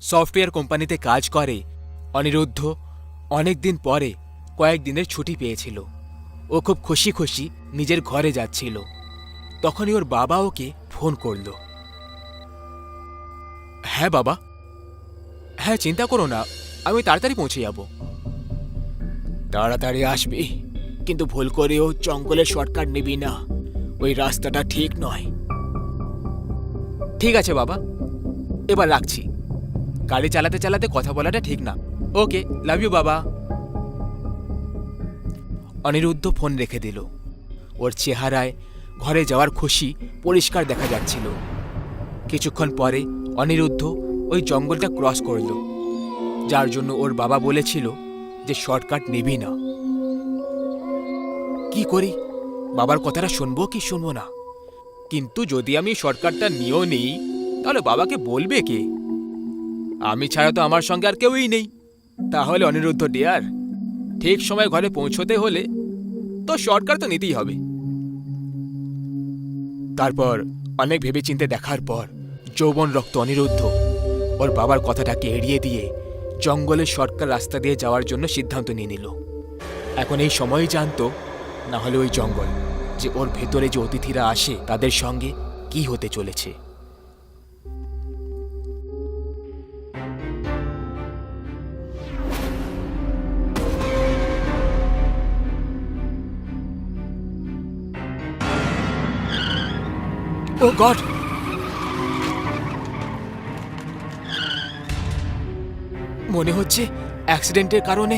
Software কোম্পানিতে কাজ করে, অনিরুদ্ধ অনেক দিন পরে কয়েকদিনের ছুটি পেয়েছিল। ও খুব খুশি খুশি নিজের ঘরে যাচ্ছিল। তখনই ওর বাবা ওকে ফোন করল। হ্যাঁ বাবা, হ্যাঁ চিন্তা করো না, আমি তাড়াতাড়ি পৌঁছে যাব। তাড়াতাড়ি আসবি, কিন্তু ভুল করেও জঙ্গলের শর্টকাট নিবি না, ওই রাস্তাটা ঠিক নয়। ঠিক আছে বাবা, এবার রাখছি। গাড়ি চালাতে চালাতে কথা বলাটা ঠিক না। ওকে, লাভ ইউ বাবা। অনিরুদ্ধ ফোন রেখে দিল। ওর চেহারায় ঘরে যাওয়ার খুশি পরিষ্কার দেখা যাচ্ছিল। কিছুক্ষণ পরে অনিরুদ্ধ ওই জঙ্গলটা ক্রস করল, যার জন্য ওর বাবা বলেছিল যে শর্টকাট নিবি না। কি করি, বাবার কথাটা শুনবো কি শুনবো না? কিন্তু যদি আমি শর্টকাটটা নিয়েও নিই, তাহলে বাবাকে বলবে কে? আমি ছাড়া তো আমার সঙ্গে আর কেউই নেই। তাহলে অনিরুদ্ধ ডিয়ার, ঠিক সময় ঘরে পৌঁছতে হলে তো শর্টকাট তো নিতেই হবে। তারপর অনেক ভেবেচিন্তে দেখার পর যৌবন রক্ত অনিরুদ্ধ ওর বাবার কথাটাকে এড়িয়ে দিয়ে জঙ্গলের শর্টকাট রাস্তা দিয়ে যাওয়ার জন্য সিদ্ধান্ত নিয়ে নিল। এখন এই সময়ই জানতো, না হলে ওই জঙ্গল, যে ওর ভেতরে যে অতিথিরা আসে তাদের সঙ্গে কি হতে চলেছে। ও গড! মনে হচ্ছে অ্যাক্সিডেন্টের কারণে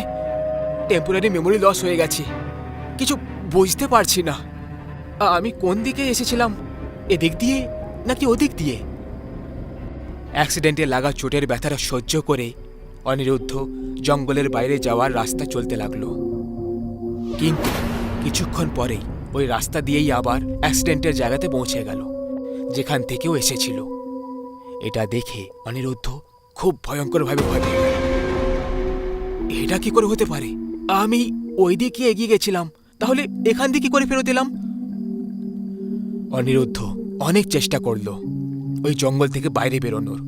টেম্পোরারি মেমোরি লস হয়ে গেছে। কিছু বুঝতে পারছি না আমি কোন দিকে এসেছিলাম, এদিক দিয়ে নাকি ওদিক দিয়ে। অ্যাক্সিডেন্টে লাগা চোটের ব্যথাটা সহ্য করে অনিরুদ্ধ জঙ্গলের বাইরে যাওয়ার রাস্তা চলতে লাগলো। কিন্তু কিছুক্ষণ পরেই ওই রাস্তা দিয়েই আবার অ্যাক্সিডেন্টের জায়গাতে পৌঁছে গেল, যেখান থেকেও এসেছিল। এটা দেখে অনিরুদ্ধ খুব ভয়ঙ্করভাবে ভয় পেয়ে গেল। এটা কি করে হতে পারে? আমি ওই দিকে এগিয়ে গেছিলাম, তাহলে এখান দিয়ে কি করে ফেরত এলাম? অনিরুদ্ধ অনেক চেষ্টা করল ওই জঙ্গল থেকে বাইরে বেরোনোর,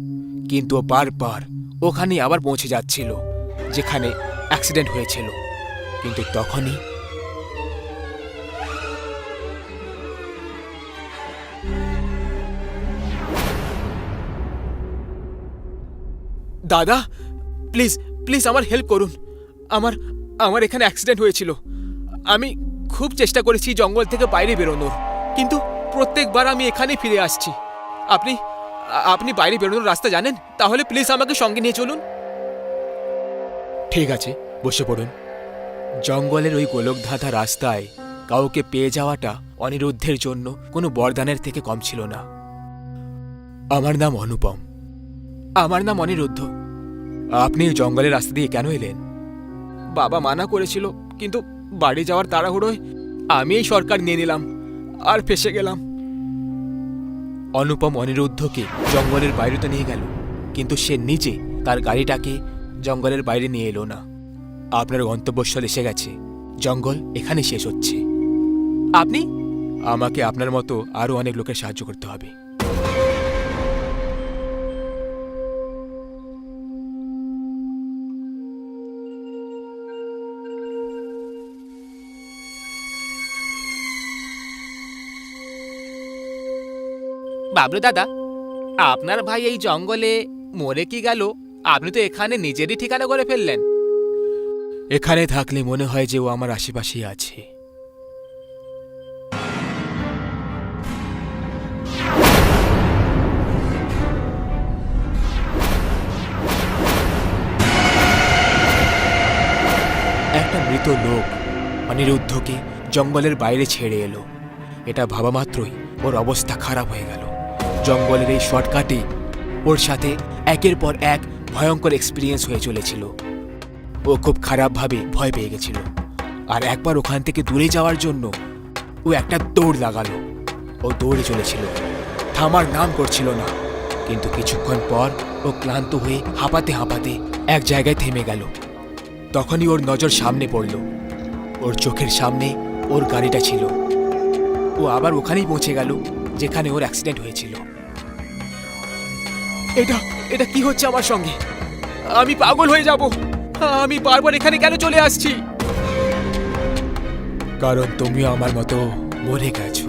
কিন্তু ও বারবার ওখানে আবার পৌঁছে যাচ্ছিল যেখানে অ্যাক্সিডেন্ট হয়েছিল। কিন্তু তখনই দাদা, প্লিজ প্লিজ আমার হেল্প করুন। আমার আমার এখানে অ্যাক্সিডেন্ট হয়েছিল। আমি খুব চেষ্টা করেছি জঙ্গল থেকে বাইরে বেরোনোর, কিন্তু প্রত্যেকবার আমি এখানেই ফিরে আসছি। আপনি আপনি বাইরে বেরোনোর রাস্তা জানেন? তাহলে প্লিজ আমাকে সঙ্গে নিয়ে চলুন। ঠিক আছে, বসে পড়ুন। জঙ্গলের ওই গোলকধাঁধা রাস্তায় কাউকে পেয়ে যাওয়াটা অনিরুদ্ধের জন্য কোনো বরদানের থেকে কম ছিল না। আমার নাম অনুপম। আমার নাম অনিরুদ্ধ। আপনি জঙ্গলের রাস্তা দিয়ে কেন এলেন? বাবা মানা করেছিল, কিন্তু বাড়ি যাওয়ার তাড়াহুড়োয় আমি এই শর্টকাট নিয়ে নিলাম আর ফেসে গেলাম। অনুপম অনিরুদ্ধকে জঙ্গলের বাইরে তো নিয়ে গেল, কিন্তু সে নিজে তার গাড়িটাকে জঙ্গলের বাইরে নিয়ে এলো না। আপনার গন্তব্যস্থল এসে গেছে, জঙ্গল এখানে শেষ হচ্ছে। আপনি আমাকে আপনার মতো আরো অনেক লোকের সাহায্য করতে হবে। বাবলু দাদা, আপনার ভাই এই জঙ্গলে মরে কি গেল? আপনি তো এখানে নিজেরই ঠিকানা করে ফেললেন। এখানে থাকলে মনে হয় যে ও আমার আশেপাশেই আছে। একটা মৃত লোক অনিরুদ্ধকে জঙ্গলের বাইরে ছেড়ে এলো। এটা ভাবা মাত্রই ওর অবস্থা খারাপ হয়ে গেল। জঙ্গলের এই শর্টকাটে ওর সাথে একের পর এক ভয়ঙ্কর এক্সপিরিয়েন্স হয়ে চলেছিল। ও খুব খারাপভাবে ভয় পেয়ে গেছিল, আর একবার ওখান থেকে দূরে যাওয়ার জন্য ও একটা দৌড় লাগালো। ও দৌড়ে চলেছিল, থামার নাম করছিল না। কিন্তু কিছুক্ষণ পর ও ক্লান্ত হয়ে হাঁপাতে হাঁপাতে এক জায়গায় থেমে গেল। তখনই ওর নজর সামনে পড়ল। ওর চোখের সামনে ওর গাড়িটা ছিল। ও আবার ওখানেই পৌঁছে গেল যেখানে ওর অ্যাক্সিডেন্ট হয়েছিল। এটা এটা কি হচ্ছে আমার সঙ্গে? আমি পাগল হয়ে যাব। আমি বারবার এখানে কেন চলে আসছি? কারণ তুমি আমার মতো মরে গেছো,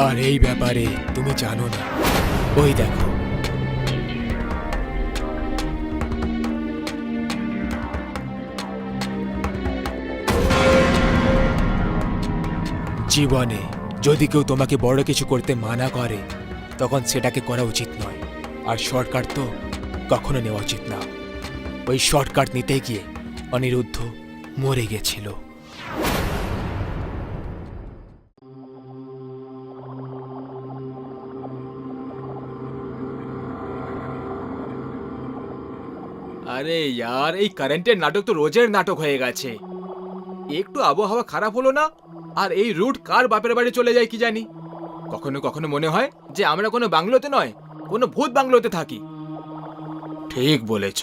আর এই ব্যাপারে তুমি জানো না। ওই দেখো, জীবনে যদি কেউ তোমাকে বড় কিছু করতে মানা করে, তখন সেটাকে করা উচিত নয়। আর শর্টকাট তো কখনো নেওয়া উচিত না। ওই শর্টকাট নিতে গিয়ে অনিরুদ্ধ মরে গেছিল। আরে यार, এই কারেন্টের নাটক তো রোজের নাটক হয়ে গেছে। একটু আবহাওয়া খারাপ হলো না, আর এই রুট কার বাপের বাড়ি চলে যায় কি জানি। কখনো কখনো মনে হয় যে আমরা কোনো বাংলোতে নয়, কোনো ভূত বাংলোতে থাকি। ঠিক বলেছ।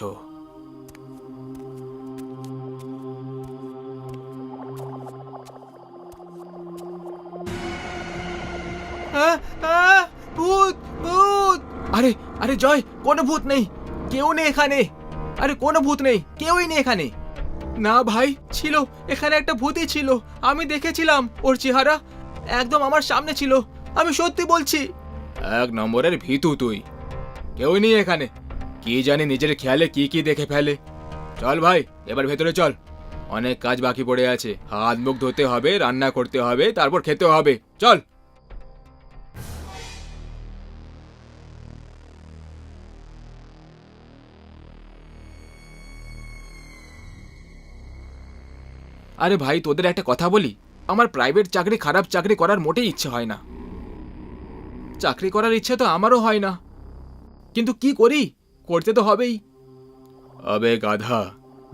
ভূত ভূত! আরে আরে জয়, কোনো ভূত নেই, কেউ নেই এখানে। আরে কোনো ভূত নেই, কেউই নেই এখানে। না ভাই, ছিল, এখানে একটা ভূতই ছিল। আমি দেখেছিলাম, ওর চেহারা একদম আমার সামনে ছিল। আমি সত্যি বলছি। এক নম্বরের ভীতু তুই। কেউই নেই এখানে। কি জানি নিজের খেয়ালে কি কি দেখে ফেলে। চল ভাই, এবার ভেতরে চল। অনেক কাজ বাকি পড়ে আছে। হাত মুখ ধুতে হবে, রান্না করতে হবে, তারপর খেতে হবে। চল। আরে ভাই, তোদের একটা কথা বলি, আমার প্রাইভেট চাকরি, খারাপ চাকরি করার মোটেই ইচ্ছে হয় না। চাকরি করার ইচ্ছে তো আমারও হয় না, কিন্তু কি করি, করতে তো হবেই। আবে গাধা,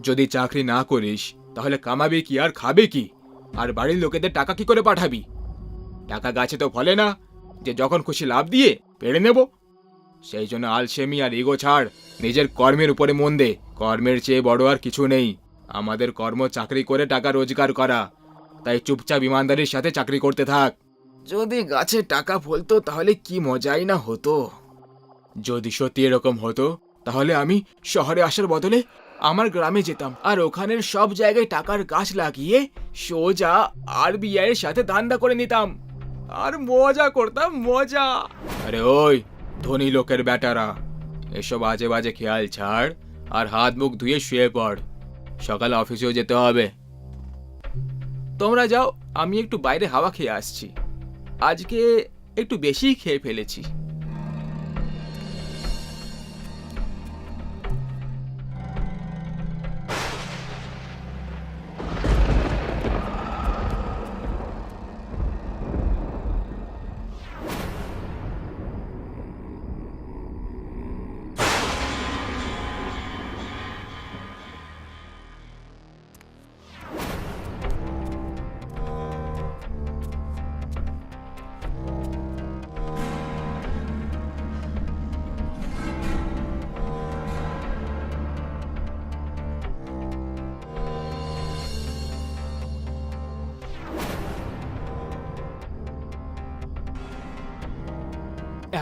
যদি চাকরি না করিস তাহলে কামাবি কি আর খাবে কি? আর বাড়ির লোকেদের টাকা কি করে পাঠাবি? টাকা গাছে তো ফলে না যে যখন খুশি লাভ দিয়ে পেড়ে নেব। সেই জন্য আলসেমি আর ইগো ছাড়, নিজের কর্মের উপরে মন দে। কর্মের চেয়ে বড় আর কিছু নেই। আমাদের কর্ম চাকরি করে টাকা রোজগার করা। তাই চুপচাপ ইমানদারির সাথে চাকরি করতে থাক। যদি গাছে টাকা ফলতো তাহলে কি মজাই না হতো। যদি সত্যি এরকম হতো তাহলে আমি শহরে আসার বদলে আমার গ্রামে যেতাম, আর ওখানের সব জায়গায় টাকার গাছ লাগিয়ে সোজা আরবিআই এর সাথে ধান্দা করে নিতাম, আর মজা করতাম, মজা। আরে ওই ধনী লোকের বেটারা, এসব আজে বাজে খেয়াল ছাড় আর হাত মুখ ধুয়ে শুয়ে পড়। সকালে অফিসেও যেতে হবে। তোমরা যাও, আমি একটু বাইরে হাওয়া খেয়ে আসছি। আজকে একটু বেশিই খেয়ে ফেলেছি।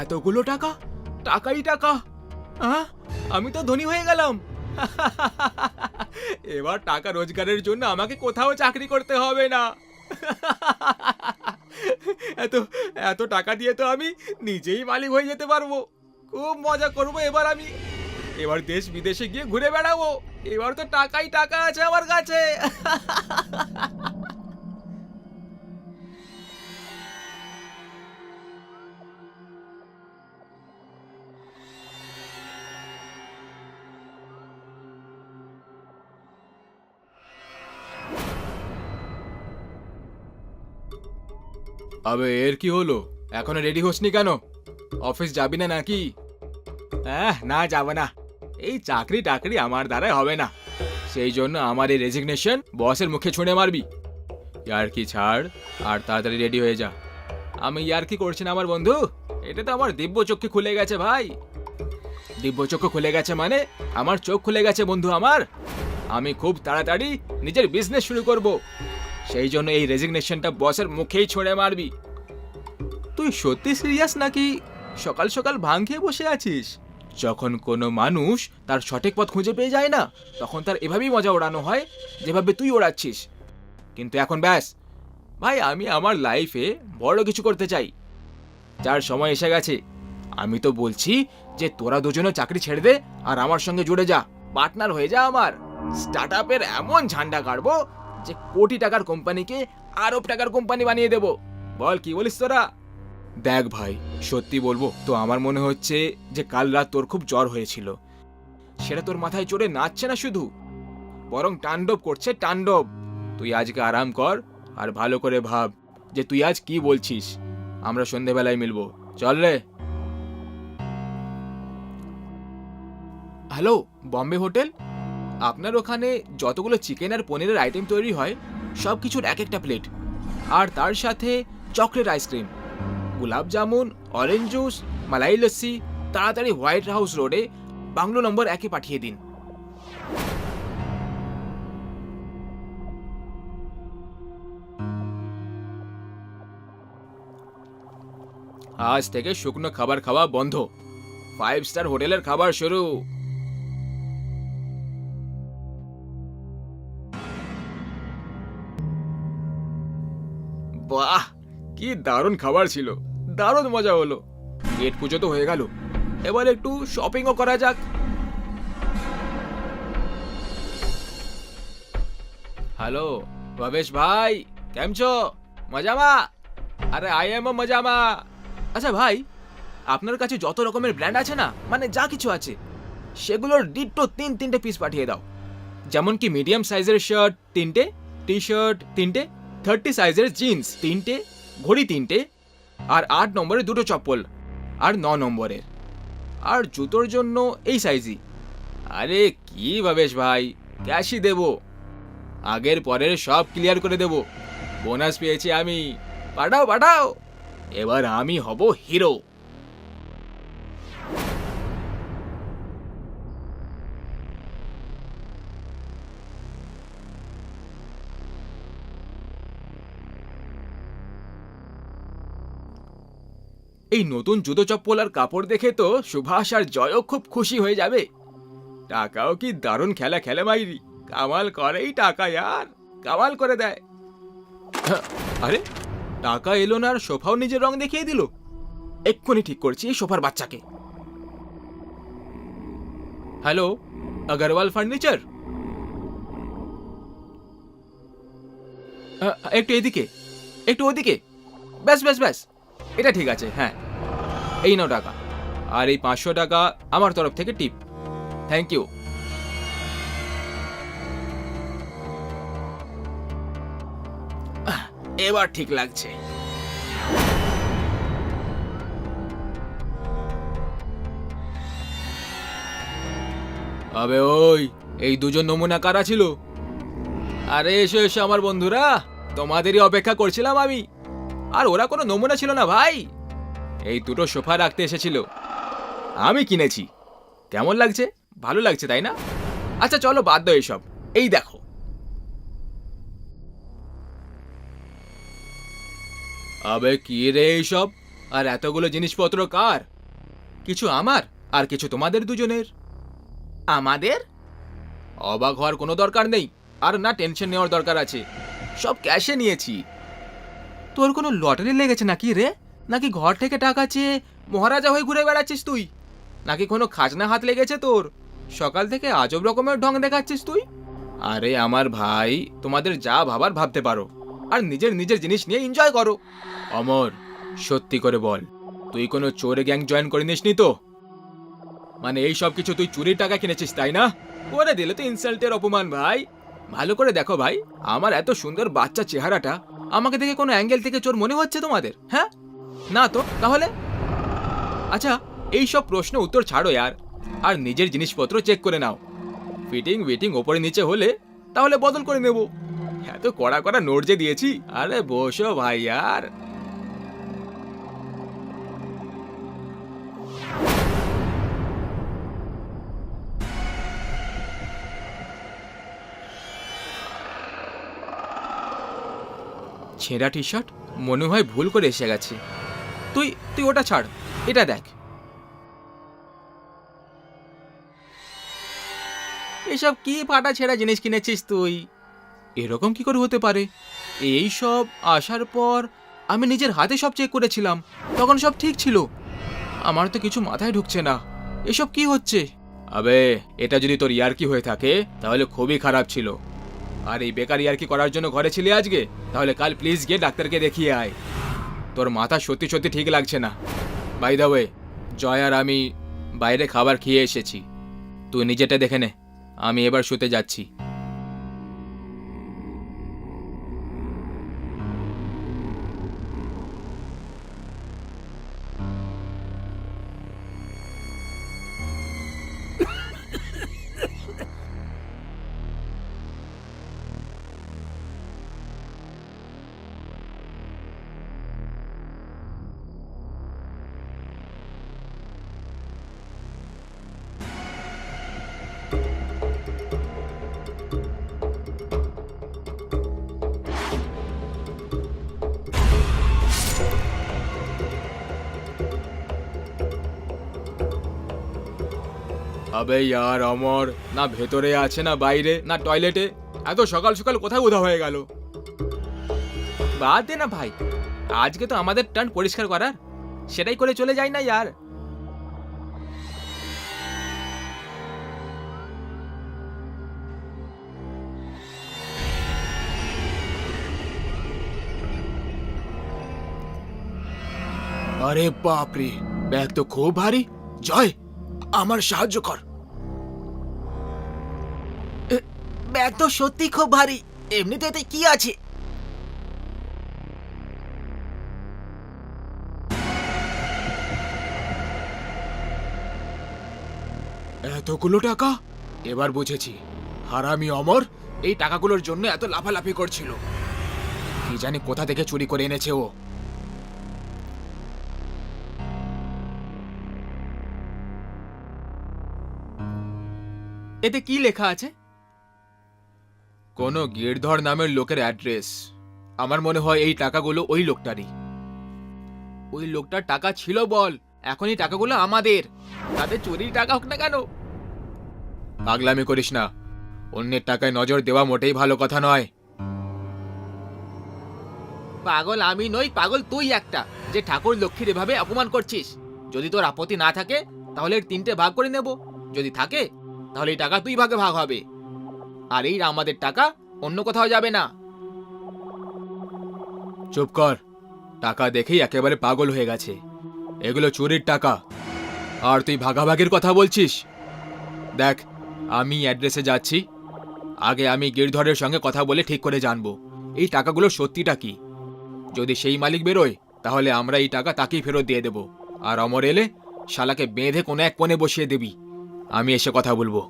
এতগুলো টাকা, টাকাই টাকা। আমি তো ধনী হয়ে গেলাম। এবার টাকা রোজগারের জন্য আমাকে কোথাও চাকরি করতে হবে না। এত এত টাকা দিয়ে তো আমি নিজেই মালিক হয়ে যেতে পারবো। খুব মজা করবো এবার আমি। এবার দেশ বিদেশে গিয়ে ঘুরে বেড়াবো। এবার তো টাকাই টাকা আছে আমার কাছে। আবে এর কি হলো? এখনো রেডি হসনি কেন? অফিস যাবি না নাকি? না, যাব না। এই চাকরি টাকরি আমার দ্বারাই হবে না। সেই জন্য আমার এই রেজিগনেশন বসের মুখে ছুঁড়ে মারবি। ইয়ার্কি ছাড় আর তাড়াতাড়ি রেডি হয়ে যা। আমি ইয়ার্কি করছি না আমার বন্ধু, এটা তো আমার দিব্য চক্ষু খুলে গেছে ভাই। দিব্য চক্ষু খুলে গেছে মানে আমার চোখ খুলে গেছে বন্ধু আমার। আমি খুব তাড়াতাড়ি নিজের বিজনেস শুরু করব। সেই জন্য এই রেজিগনেশনটা বসের মুখেই ছুঁড়ে মারবি। তুই সত্যি সিরিয়াস নাকি সকাল সকাল ভাং খেয়ে বসে আছিস? যখন কোনো মানুষ তার সঠিক পথ খুঁজে পেয়ে যায় না, তখন তার এভাবেই মজা ওড়ানো হয় যেভাবে তুই ওড়াচ্ছিস। কিন্তু এখন ব্যাস ভাই, আমি আমার লাইফে বড় কিছু করতে চাই, যার সময় এসে গেছে। আমি তো বলছি যে তোরা দুজনে চাকরি ছেড়ে দে আর আমার সঙ্গে জুড়ে যা, পার্টনার হয়ে যা আমার। স্টার্ট আপের এমন ঝান্ডা কাটবো যে কোটি টাকার কোম্পানিকে আরব টাকার কোম্পানি বানিয়ে দেব। বল কি বলিস তোরা? দেখ ভাই, সত্যি বলবো তো আমার মনে হচ্ছে যে কাল রাত তোর খুব জ্বর হয়েছিল। সেটা তোর মাথায় চড়ে নাচছে না শুধু, বরং তাণ্ডব করছে তাণ্ডব। তুই আজকে আরাম কর আর ভালো করে ভাব যে তুই আজ কি বলছিস। আমরা সন্ধেবেলায় মিলবো, চল রে। Hello, Bombay hotel. আপনার ওখানে যতগুলো চিকেন আর পনিরের আইটেম তৈরি হয় সব কিছুর এক একটা প্লেট, আর তার সাথে chocolate ice cream, gulab jamun, orange juice, malai lassi তাড়াতাড়ি হোয়াইট হাউস রোডে বাংলো নম্বর 1-এ পাঠিয়ে দিন। আজ থেকে শুকনো খাবার খাওয়া বন্ধ, 5 স্টার হোটেলের খাবার শুরু। বাহ, কি দারুণ খাবার ছিল, দারুণ মজা হলো। পেট পুজো তো হয়ে গেল, এবার একটু শপিংও করা যাক। হ্যালো ভবেশ ভাই, কেম છો? মজামা? আরে আই এম মজামা। আচ্ছা ভাই, আপনার কাছে যত রকমের ব্র্যান্ড আছে না, মানে যা কিছু আছে, সেগুলোর ডিট্টো 3-3টে পিস পাঠিয়ে দাও। যেমন কি মিডিয়াম সাইজের শার্ট 3টে, টি শার্ট 3টে, 30 সাইজের জিন্স 3টে, ঘড়ি 3টে, আর 8 নম্বরের 2টো চপ্পল, আর 9 নম্বরের। আর জুতোর জন্য এই সাইজই। আরে কি ভবেশ ভাই, ক্যাশই দেব, আগের পরের সব ক্লিয়ার করে দেব। বোনাস পেয়েছি আমি, পাঠাও পাঠাও, এবার আমি হব হিরো। এই নতুন জুতো চপ্পল আর কাপড় দেখে তো সুভাষ আর জয়ও খুব খুশি হয়ে যাবে। টাকাও কি দারুণ খেলা খেলে মাইরি, কামাল করেই টাকা, यार কামাল করে দেয়। আরে টাকা এলো না আর সোফাও নিজের রং দেখিয়ে দিল। এক্ষুনি ঠিক করছি এই সোফার বাচ্চাকে। Hello, Agarwal furniture? একটু এদিকে, একটু ওদিকে, ব্যাস ব্যাস ব্যাস, এটা ঠিক আছে। হ্যাঁ, এই নাও টাকা, আর এই 500 টাকা আমার তরফ থেকে টিপ। Thank you. এবার ঠিক লাগছে। আবে ওই, এই দুজন নমুনা কারা ছিল? আরে এসো এসো আমার বন্ধুরা, তোমাদেরই অপেক্ষা করছিলাম আমি। আর ওরা কোনো নমুনা ছিল না ভাই, এই দুটো সোফা রাখতে এসেছিল, আমি কিনেছি। কেমন লাগছে? ভালো লাগছে তাই না? আচ্ছা চলো বাদ দাও এইসব, এই দেখো। আবে কি রে এইসব, আর এতগুলো জিনিসপত্র কার? কিছু আমার আর কিছু তোমাদের দুজনের। আমাদের? অবাক হওয়ার কোনো দরকার নেই, আর না টেনশন নেওয়ার দরকার আছে, সব ক্যাশে নিয়েছি। তোর কোনো লটারি লেগেছে নাকি রে? নাকি ঘর থেকে টাকা চেয়ে মহারাজা হয়ে ঘুরে বেড়াচ্ছিস তুই? নাকি কোনো খাজনা হাত লেগেছে তোর? সকাল থেকে আজব রকমের ঢং দেখাচ্ছিস তুই। আরে আমার ভাই, তোমাদের যা ভাবার ভাবতে পারো, আর নিজের নিজের জিনিস নিয়ে এনজয় করো। অমর, সত্যি করে বল, তুই কোনো চোরে গ্যাং জয়েন করে নিসনি তো? মানে এই সব কিছু তুই চুরির টাকা কিনেছিস তাই না? করে দিলে তো ইনসাল্টের অপমান ভাই। ভালো করে দেখো ভাই, আমার এত সুন্দর বাচ্চা চেহারাটা, আমাকে দেখে কোনো অ্যাঙ্গেল থেকে চোর মনে হচ্ছে তোমাদের? হ্যাঁ না তো তাহলে? আচ্ছা এই সব প্রশ্ন উত্তর ছাড়ো यार, আর নিজের জিনিসপত্র চেক করে নাও। ফিটিং উইটিং ওপরে নিচে হলে তাহলে বদল করে নেব। এত কড়া কড়া নোট যে দিয়েছি। আরে বসো ভাই यार। ছেঁড়া টি শার্ট, মনে হয় ভুল করে এসে গেছে। তুই তুই ওটা ছাড়, এটা দেখ। এসব কি ফাটা ছেঁড়া জিনিস কিনেছিস তুই? এরকম কি করে হতে পারে? এই সব আসার পর আমি নিজের হাতে সব চেক করেছিলাম, তখন সব ঠিক ছিল। আমার তো কিছু মাথায় ঢুকছে না, এসব কি হচ্ছে? আবে, এটা যদি তোর ইয়ার্কি হয়ে থাকে তাহলে খুবই খারাপ ছিল। আর এই বেকার ইয়ার্কি করার জন্য ঘরে ছিলি আজকে, তাহলে কাল প্লিজ গিয়ে ডাক্তারকে দেখিয়ে আয়। তোর মাথা সত্যি সত্যি ঠিক লাগছে না। বাই দ্য ওয়ে, জয় আর আমি বাইরে খাবার খেয়ে এসেছি, তুই নিজেটা দেখে নে। আমি এবার শুতে যাচ্ছি। আবে ইয়ার অমর, না ভেতরে আছে না বাইরে না টয়লেটে, এত সকাল সকাল কোথায় উধা হয়ে গেল? বাদ দে না ভাই, আজকে তো আমাদের টার্ন পরিষ্কার করার, সেটাই করে চলে যাই না ইয়ার। আরে বাপরে, ব্যাগ তো খুব ভারী। জয়, আমার সাহায্য কর। ব্যাগ তো সত্যি খুব ভারী, এমনিতে এতে কি আছে? এতগুলো টাকা? এবার বুঝেছি, হারামি অমর এই টাকাগুলোর জন্য এত লাফালাফি করছিল। কি জানি কোথা থেকে চুরি করে এনেছে ও। এতে কি লেখা আছে? কোন গিরধর নামের লোকের অ্যাড্রেস। আমার মনে হয় এই টাকাগুলো ওই লোকটারই। ওই লোকটার টাকা ছিল বল, এখন এই টাকাগুলো আমাদের। তাদের চুরির টাকা হোক না কেন। পাগলামি করিস না, অন্যের টাকায় নজর দেওয়া মোটেই ভালো কথা নয়। পাগল আমি নই, পাগল তুই একটা, যে ঠাকুর লক্ষ্মীর এভাবে অপমান করছিস। যদি তোর আপত্তি না থাকে তাহলে এর 3টে ভাগ করে নেব, যদি থাকে তাহলে এই টাকা 2 ভাগে ভাগ হবে। আর এই আমাদের টাকা অন্য কোথাও যাবে না। চুপ কর, টাকা দেখেই একেবারে পাগল হয়ে গেছে। এগুলো চুরির টাকা, আর তুই ভাগাভাগির কথা বলছিস। দেখ, আমি অ্যাড্রেসে যাচ্ছি, আগে আমি গিরধরের সঙ্গে কথা বলে ঠিক করে জানবো এই টাকাগুলো সত্যিটা কি। যদি সেই মালিক বেরোয় তাহলে আমরা এই টাকা তাকেই ফেরত দিয়ে দেব, আর অমর এলে শালাকে বেঁধে কোনো এক কোণে বসিয়ে দিবি। আমি এসে কথা বলবো।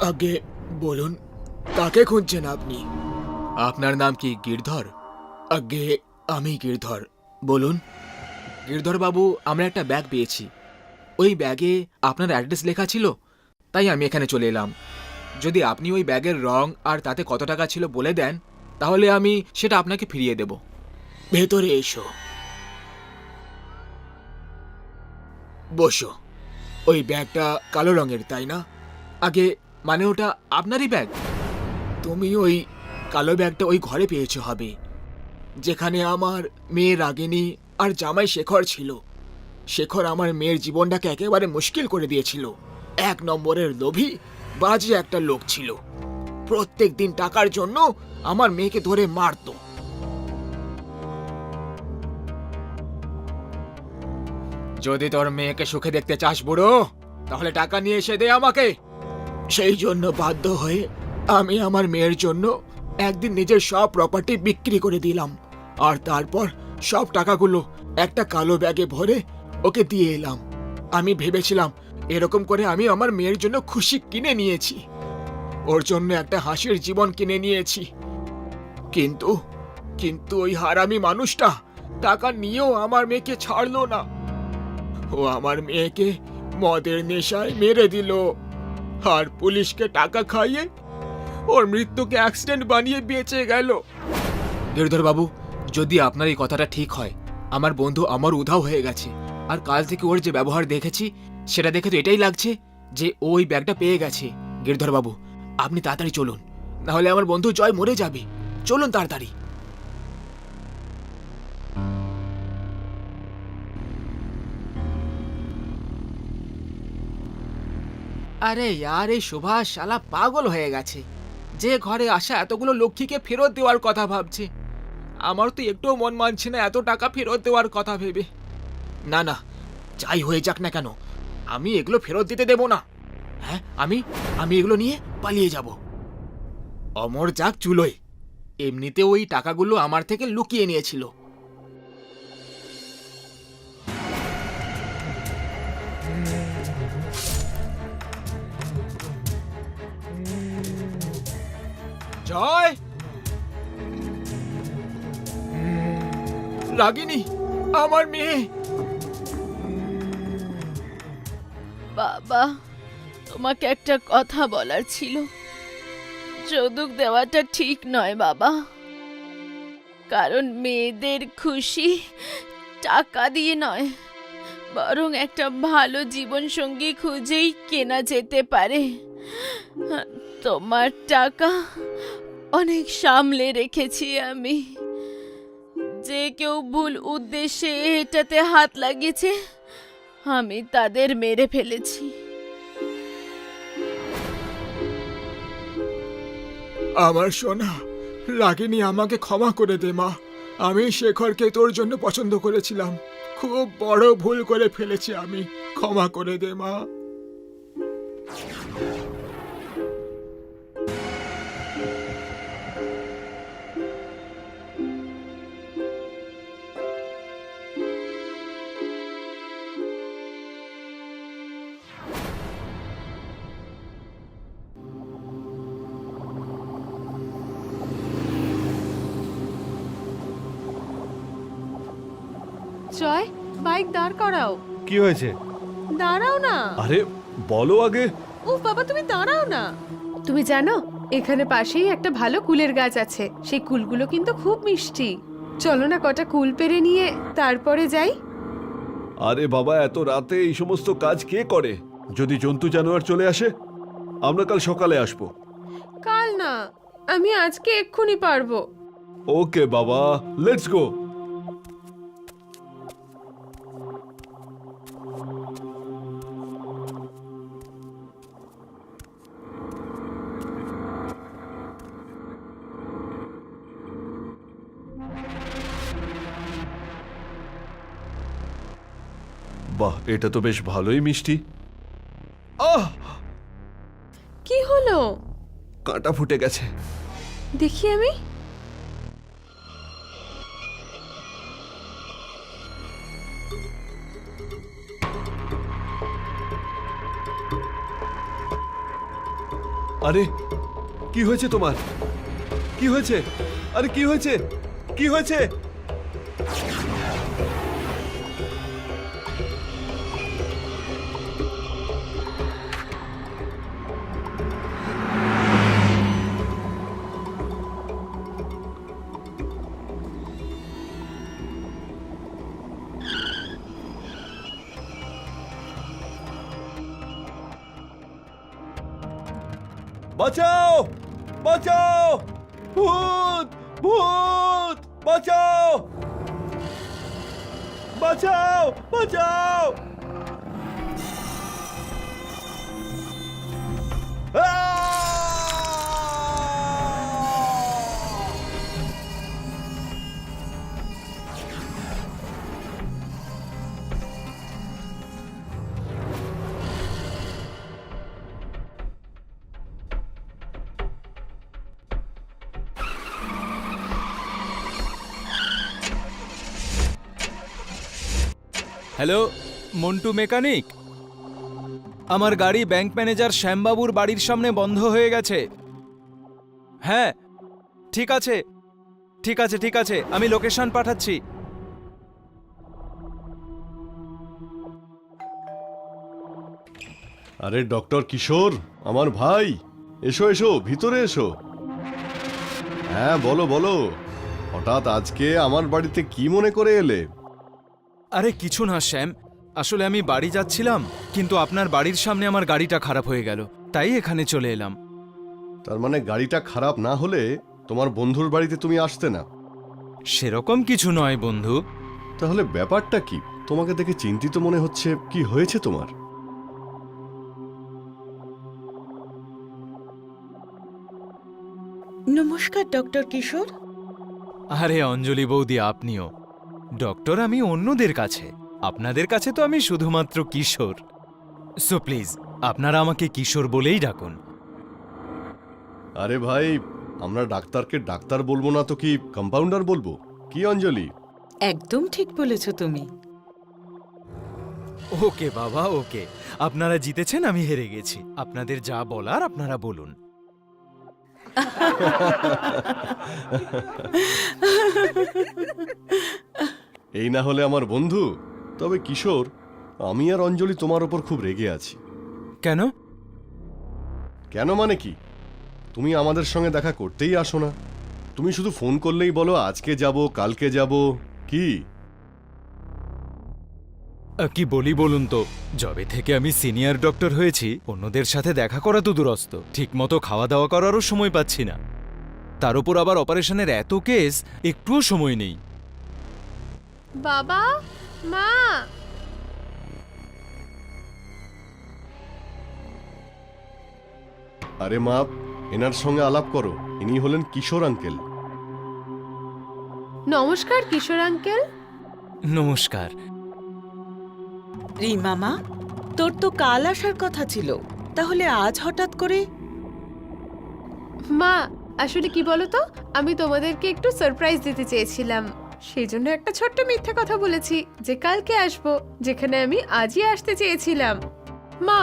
আগে বলুন, কাকে খুঁজছেন আপনি? আপনার নাম কি গিরধর? আগে আমি গিরধর, বলুন। গিরধর বাবু, আমরা একটা ব্যাগ পেয়েছি, ওই ব্যাগে আপনার অ্যাড্রেস লেখা ছিল, তাই আমি এখানে চলে এলাম। যদি আপনি ওই ব্যাগের রং আর তাতে কত টাকা ছিল বলে দেন তাহলে আমি সেটা আপনাকে ফিরিয়ে দেব। ভেতরে এসো, বসো। ওই ব্যাগটা কালো রঙের, তাই না? আগে মানে ওটা আপনারই ব্যাগ? তুমি ওই কালো ব্যাগটা ওই ঘরে পেয়েছো হবে, যেখানে আমার মেয়ে রাগিনী আর জামাই শেখর ছিল। শেখর আমার মেয়ের জীবনটাকে একেবারে মুশকিল করে দিয়েছিল। 1 নম্বরের লোভী বাজে একটা লোক ছিল, প্রত্যেক দিন টাকার জন্য আমার মেয়েকে ধরে মারতো। যদি তোর মেয়েকে সুখে দেখতে চাস বুড়ো, তাহলে টাকা নিয়ে এসে দে আমাকে। সেই জন্য বাধ্য হয়ে আমি আমার মেয়ের জন্য একদিন নিজের সব প্রপার্টি বিক্রি করে দিলাম, আর তারপর সব টাকাগুলো একটা কালো ব্যাগে ভরে ওকে দিয়ে এলাম। আমি ভেবেছিলাম এরকম করে আমি আমার মেয়ের জন্য খুশি কিনে নিয়েছি, ওর জন্য একটা হাসির জীবন কিনে নিয়েছি। কিন্তু কিন্তু ওই হারামি মানুষটা টাকা নিয়েও আমার মেয়েকে ছাড়লো না। ও আমার মেয়েকে মদের নেশায় মেরে দিল। আর পুলিশকে টাকা খাইয়ে ওর মৃত্যুকে অ্যাক্সিডেন্ট বানিয়ে বেঁচে গেল। গিরধর বাবু, যদি আপনার এই কথাটা ঠিক হয়, আমার বন্ধু আমার উধাও হয়ে গেছে। আর কাল থেকে ওর যে ব্যবহার দেখেছি সেটা দেখে তো এটাই লাগছে যে ও ওই ব্যাগটা পেয়ে গেছে। গিরধর বাবু, আপনি তাড়াতাড়ি চলুন, নাহলে আমার বন্ধু জয় মরে যাবে। চলুন তাড়াতাড়ি। আরে यार, এই সুভাষ শালা পাগল হয়ে গেছে। যে ঘরে আসা এতগুলো লক্ষ্মীকে ফেরত দেওয়ার কথা ভাবছে। আমার তো একটুও মন মানছে না এত টাকা ফেরত দেওয়ার কথা ভেবে। না না, যাই হয়ে যাক না কেন, আমি এগুলো ফেরত দিতে দেব না। হ্যাঁ, আমি এগুলো নিয়ে পালিয়ে যাব। অমর যাক চুলোয়, এমনিতে ওই টাকাগুলো আমার থেকে লুকিয়ে নিয়েছিল। জয়, রাগিনী, আমার মেয়ে। বাবা, তোমাকে একটা কথা বলার ছিল। যৌতুক দেওয়াটা ঠিক নয় বাবা, কারণ মেয়েদের খুশি টাকা দিয়ে নয়, বরং একটা ভালো জীবন সঙ্গী খুঁজেই কেনা যেতে পারে। তোমার টাকা অনেক সামলে রেখেছি আমি। যে কেউ ভুল উদ্দেশ্যে এটাতে হাত লাগিয়েছে, আমি তাদের মেরে ফেলেছি। আমার সোনা রাগিনী, আমাকে ক্ষমা করে দে মা। আমি শেখরকে তোর জন্য পছন্দ করেছিলাম। খুব বড় ভুল করে ফেলেছি আমি, ক্ষমা করে দে মা। জয়, বাইক দাঁড় করাও। কি হয়েছে? দাঁড়াও না। আরে বলো আগে। উফ বাবা, তুমি দাঁড়াও না। তুমি জানো এখানে পাশেই একটা ভালো কুলের গাছ আছে। সেই কুলগুলো কিন্তু খুব মিষ্টি। চলো না কটা কুল পেরে নিয়ে তারপরে যাই। আরে বাবা, এত রাতে এই সমস্ত কাজ কে করে? যদি জন্তু জানোয়ার চলে আসে? আমরা কাল সকালে আসবো। কাল না, আমি আজকে এক্ষুনি পারবো। ওকে বাবা, লেটস গো। বাহ, এটা তো বেশ ভালোই মিষ্টি। আহ, কি হলো? কাঁটা ফুটে গেছে। দেখি আমি। আরে কি হয়েছে তোমার? কি হয়েছে? আরে কি হয়েছে? কি হয়েছে? বাঁচাও, বাঁচাও, ভূত, ভূত, বাঁচাও, বাঁচাও, বাঁচাও। Hello, Montu mechanic. আমার গাড়ি ব্যাংক ম্যানেজার শ্যামবাবুর বাড়ির সামনে বন্ধ হয়ে গেছে। হ্যাঁ, ঠিক আছে, ঠিক আছে, ঠিক আছে, আমি লোকেশন পাঠাচ্ছি। আরে ডক্টর কিশোর, আমার ভাই, এসো এসো, ভিতরে এসো। হ্যাঁ, বলো বলো, হঠাৎ আজকে আমার বাড়িতে কি মনে করে এলে? আরে কিছু না শ্যাম, আসলে আমি বাড়ি যাচ্ছিলাম, কিন্তু আপনার বাড়ির সামনে আমার গাড়িটা খারাপ হয়ে গেল, তাই এখানে চলে এলাম। তার মানে গাড়িটা খারাপ না হলে তোমার বন্ধুর বাড়িতে তুমি আসতে না? সেরকম কিছু নয় বন্ধু। তাহলে ব্যাপারটা কি? তোমাকে দেখে চিন্তিত মনে হচ্ছে, কি হয়েছে তোমার? নমস্কার ডক্টর কিশোর। আরে অঞ্জলি বৌদি, আপনিও? ডক্টর আমি অন্যদের কাছে, আপনাদের কাছে তো আমি শুধুমাত্র কিশোর। সো প্লিজ আপনারা আমাকে কিশোর বলেই ডাকুন। আরে ভাই, আমরা ডাক্তারকে ডাক্তার বলবো না তো কি কম্পাউন্ডার বলবো? কি অঞ্জলি? একদম ঠিক বলেছ তুমি। ওকে বাবা, ওকে। আপনারা জিতেছেন, আমি হেরে গেছি। আপনাদের যা বলার আপনারা বলুন। এই না হলে আমার বন্ধু। তবে কিশোর, আমি আর অঞ্জলি তোমার ওপর খুব রেগে আছি। কেন? কেন মানে কি? তুমি আমাদের সঙ্গে দেখা করতেই আসো না। তুমি শুধু ফোন করলেই বলো আজকে যাব, কালকে যাব। কি কি বলি বলুন তো, যবে থেকে আমি সিনিয়র ডক্টর হয়েছি অন্যদের সাথে দেখা করা তো দূরস্থ, ঠিকমতো খাওয়া দাওয়া করারও সময় পাচ্ছি না। তার উপর আবার অপারেশনের এত কেস, একটুও সময় নেই। বাবা, মা, আরে মা, এনার সঙ্গে আলাপ করো। ইনি হলেন কিশোর আঙ্কেল। নমস্কার কিশোর আঙ্কেল। নমস্কার। রিমা মা, তোর তো কাল আসার কথা ছিল, তাহলে আজ হঠাৎ করে? মা, আসলে কি বলো তো, আমি তোমাদেরকে একটু সারপ্রাইজ দিতে চেয়েছিলাম, সেই জন্য একটা ছোট্ট মিথ্যা কথা বলেছি যে কালকে আসবো, যেখানে আমি আজই আসতে চেয়েছিলাম। মা,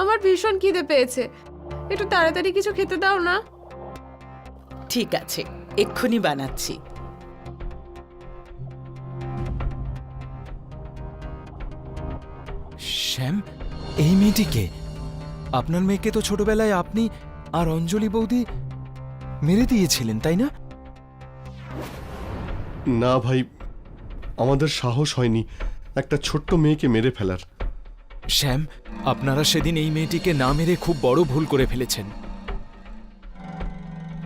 আমার ভীষণ খিদে পেয়েছে, একটু তাড়াতাড়ি কিছু খেতে দাও না। ঠিক আছে, এক্ষুনি বানাচ্ছি। শ্যাম, এই মেয়েটিকে? আপনার মেয়েকে তো ছোটবেলায় আপনি আর অঞ্জলি বৌদি মেরে দিয়েছিলেন, তাই না? না ভাই, আমাদের সাহস হয়নি একটা ছোট্ট মেয়েকে মেরে ফেলার। শ্যাম, আপনারা সেদিন এই মেয়েটিকে না মেরে খুব বড় ভুল করে ফেলেছেন।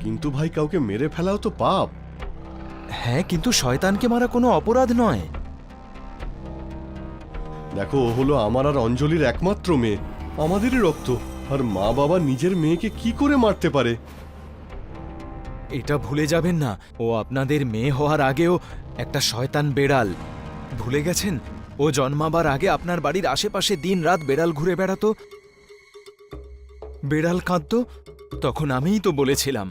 কিন্তু ভাই, কাউকে মেরে ফেলাও তো পাপ। হ্যাঁ, কিন্তু শয়তানকে মারা কোনো অপরাধ নয়। দেখো, ও হলো আমার আর অঞ্জলির একমাত্র মেয়ে, আমাদেরই রক্ত। আর মা বাবা নিজের মেয়েকে কি করে মারতে পারে? এটা ভুলে যাবেন না, ও আপনাদের মেয়ে হওয়ার আগেও একটা শয়তান বেড়াল। ভুলে গেছেন? ও জন্মাবার আগে আপনার বাড়ির আশেপাশে দিনরাত বেড়াল ঘুরে বেড়াতো, বেড়াল কাঁদতো। তখন আমিই তো বলেছিলাম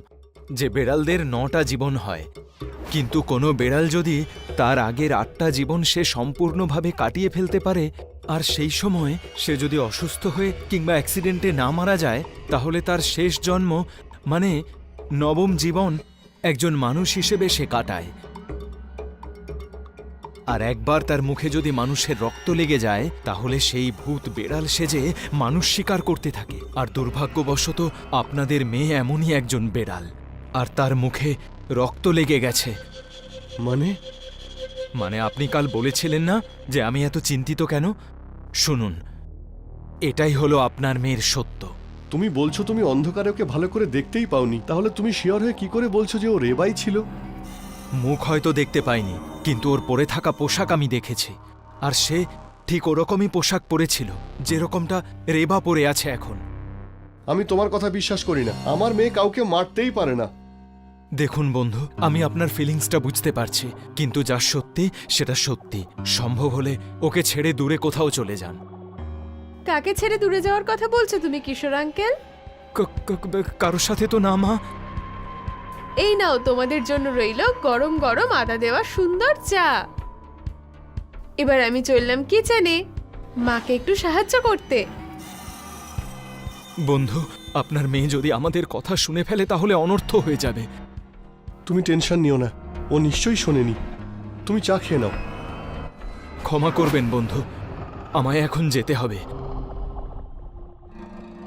যে বেড়ালদের 9টা জীবন হয়, কিন্তু কোনো বেড়াল যদি তার আগের 8টা জীবন সে সম্পূর্ণভাবে কাটিয়ে ফেলতে পারে, আর সেই সময় সে যদি অসুস্থ হয়ে কিংবা অ্যাক্সিডেন্টে না মারা যায়, তাহলে তার শেষ জন্ম মানে 9ম জীবন একজন মানুষ হিসেবে সে কাটায়। আর একবার তার মুখে যদি মানুষের রক্ত লেগে যায়, তাহলে সেই ভূত বেড়াল সেজে মানুষ শিকার করতে থাকে। আর দুর্ভাগ্যবশত আপনাদের মেয়ে এমনই একজন বেড়াল, আর তার মুখে রক্ত লেগে গেছে। মানে আপনি কাল বলেছিলেন না যে আমি এত চিন্তিত কেন? শুনুন, এটাই হলো আপনার মেয়ের সত্য। তুমি বলছো তুমি অন্ধকারে ওকে ভালো করে দেখতেই পাওনি, তাহলে তুমি শিওর হয়ে কি করে বলছো যে ও রেবাই ছিল? মুখ হয়তো দেখতে পাইনি, কিন্তু ওর পরে থাকা পোশাক আমি দেখেছি, আর সে ঠিক ওরকমই পোশাক পরেছিল যেরকমটা রেবা পরে আছে এখন। আমি তোমার কথা বিশ্বাস করি না। আমার মেয়ে কাউকে মারতেই পারে না। দেখুন বন্ধু, আমি আপনার ফিলিংসটা বুঝতে পারছি, কিন্তু যা সত্যি সেটা সত্যি। সম্ভব হলে ওকে ছেড়ে দূরে কোথাও চলে যান। কাকে ছেড়ে দূরে যাওয়ার কথা বলছো তুমি কিশোর আঙ্কেল? কারোর সাথে তো না মা। এই নাও, তোমাদের জন্য রইল গরম গরম আদা দেওয়া সুন্দর চা। এবার আমি চললাম কিচেনে মাকে একটু সাহায্য করতে। বন্ধু, আপনার মেয়ে যদি আমাদের কথা শুনে ফেলে তাহলে অনর্থ হয়ে যাবে। তুমি টেনশন নিও না, ও নিশ্চয়ই শোনেনি। তুমি চা খেয়ে নাও। ক্ষমা করবেন বন্ধু, আমায় এখন যেতে হবে।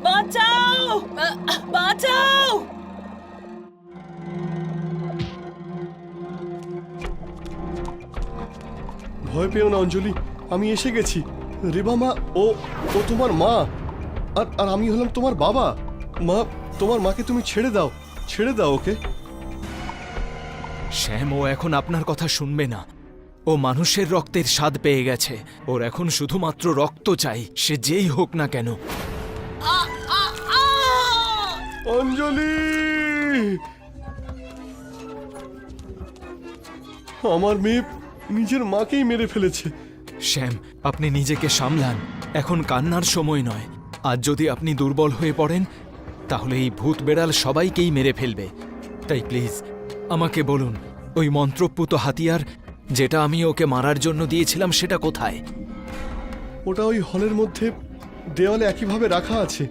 বাঁচাও! বাঁচাও বাঁচাও! ভয় পেও না অঞ্জলি, আমি এসে গেছি। রেবা মা, ও ও তোমার মা, আর আর আমি হলাম তোমার বাবা। মা, তোমার মাকে তুমি ছেড়ে দাও, ছেড়ে দাও ওকে। শ্যাম, ও এখন আপনার কথা শুনবে না। ও মানুষের রক্তের স্বাদ পেয়ে গেছে। ওর এখন শুধুমাত্র রক্ত চাই, সে যেই হোক না কেন। অঞ্জলি, আমার মেয়ে নিজের মাকেই মেরে ফেলেছে। শ্যাম, আপনি নিজেকে সামলান। এখন কান্নার সময় নয়। আজ যদি আপনি দুর্বল হয়ে পড়েন, তাহলে এই ভূত বেড়াল সবাইকেই মেরে ফেলবে। তাই প্লিজ আমাকে বলুন, ওই মন্ত্রপুত হাতিয়ার যেটা আমি ওকে মারার জন্য দিয়েছিলাম সেটা কোথায়? ওটা ওই হলের মধ্যে দেওয়ালে একইভাবে রাখা আছে।